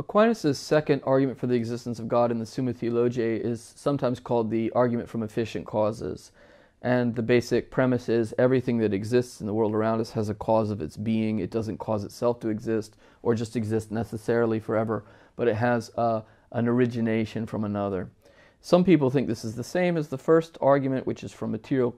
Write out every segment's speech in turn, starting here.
Aquinas' second argument for the existence of God in the Summa Theologiae is sometimes called the argument from efficient causes. And the basic premise is everything that exists in the world around us has a cause of its being. It doesn't cause itself to exist or just exist necessarily forever, but it has an origination from another. Some people think this is the same as the first argument, which is from material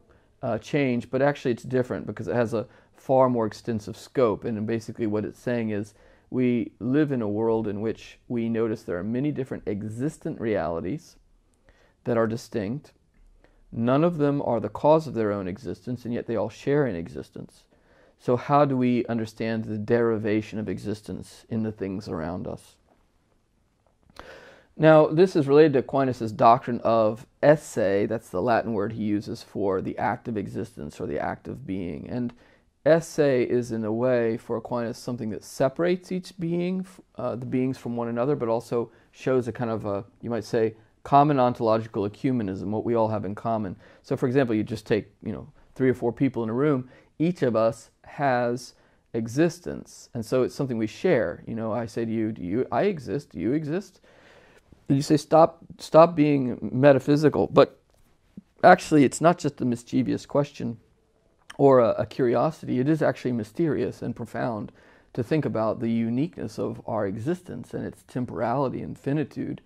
change, but actually it's different because it has a far more extensive scope. And basically what it's saying is we live in a world in which we notice there are many different existent realities that are distinct. None of them are the cause of their own existence, and yet they all share in existence. So how do we understand the derivation of existence in the things around us? Now, this is related to Aquinas' doctrine of esse. That's the Latin word he uses for the act of existence or the act of being. And esse is, in a way, for Aquinas, something that separates each being, the beings from one another, but also shows a kind of a, you might say, common ontological ecumenism, what we all have in common. So, for example, you just take, 3 or 4 people in a room. Each of us has existence, and so it's something we share. I say to you, I exist? Do you exist? And you say, stop being metaphysical. But actually, it's not just a mischievous question or a curiosity. It is actually mysterious and profound to think about the uniqueness of our existence and its temporality and finitude,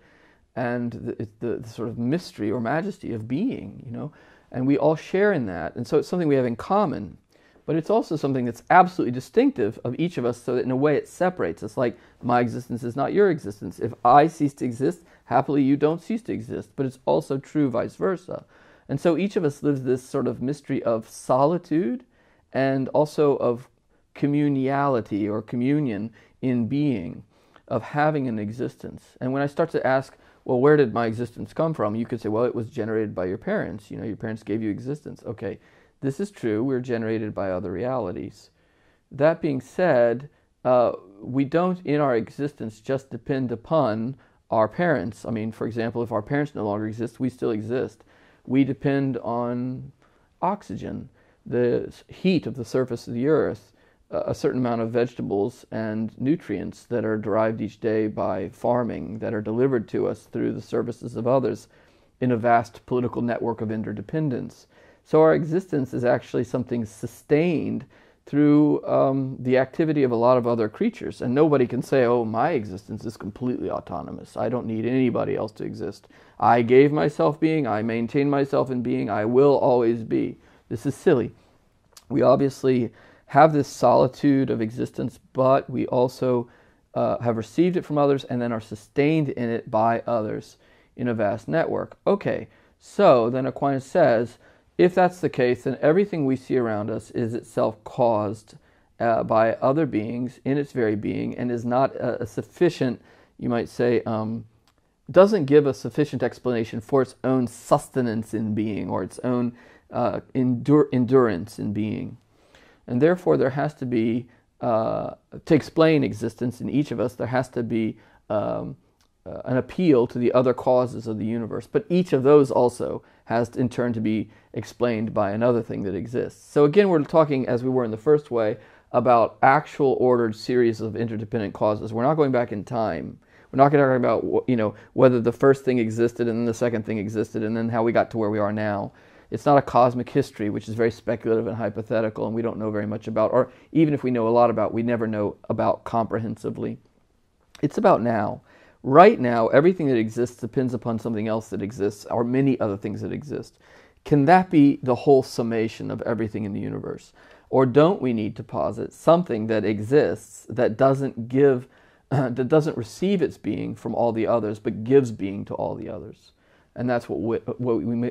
and the sort of mystery or majesty of being, and we all share in that. And so it's something we have in common, but it's also something that's absolutely distinctive of each of us, so that in a way it separates us. Like, my existence is not your existence. If I cease to exist, happily you don't cease to exist, but it's also true vice versa. And so each of us lives this sort of mystery of solitude and also of communality or communion in being, of having an existence. And when I start to ask, well, where did my existence come from? You could say, well, it was generated by your parents. Your parents gave you existence. Okay, this is true. We're generated by other realities. That being said, we don't, in our existence, just depend upon our parents. I mean, for example, if our parents no longer exist, we still exist. We depend on oxygen, the heat of the surface of the earth, a certain amount of vegetables and nutrients that are derived each day by farming, that are delivered to us through the services of others in a vast political network of interdependence. So our existence is actually something sustained through the activity of a lot of other creatures. And nobody can say, oh, my existence is completely autonomous. I don't need anybody else to exist. I gave myself being. I maintain myself in being. I will always be. This is silly. We obviously have this solitude of existence, but we also have received it from others and then are sustained in it by others in a vast network. Okay, so then Aquinas says, if that's the case, then everything we see around us is itself caused by other beings in its very being, and is not a sufficient, you might say, doesn't give a sufficient explanation for its own sustenance in being, or its own endurance in being. And therefore there has to be, to explain existence in each of us, there has to be an appeal to the other causes of the universe. But each of those also has in turn to be explained by another thing that exists. So again, we're talking, as we were in the first way, about actual ordered series of interdependent causes. We're not going back in time. We're not going to talk about, whether the first thing existed and then the second thing existed and then how we got to where we are now. It's not a cosmic history, which is very speculative and hypothetical and we don't know very much about, or even if we know a lot about, we never know about comprehensively. It's about now. Right now, everything that exists depends upon something else that exists, or many other things that exist. Can that be the whole summation of everything in the universe? Or don't we need to posit something that exists that doesn't give, that doesn't receive its being from all the others, but gives being to all the others? And that's what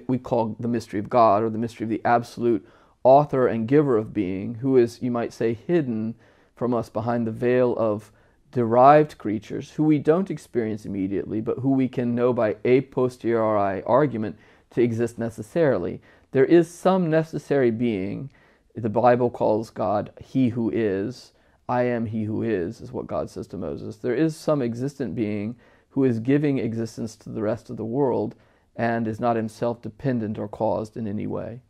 we call the mystery of God, or the mystery of the absolute author and giver of being, who is, you might say, hidden from us behind the veil of derived creatures who we don't experience immediately, but who we can know by a posteriori argument to exist necessarily. There is some necessary being. The Bible calls God He who is. I am He who is what God says to Moses. There is some existent being who is giving existence to the rest of the world and is not himself dependent or caused in any way.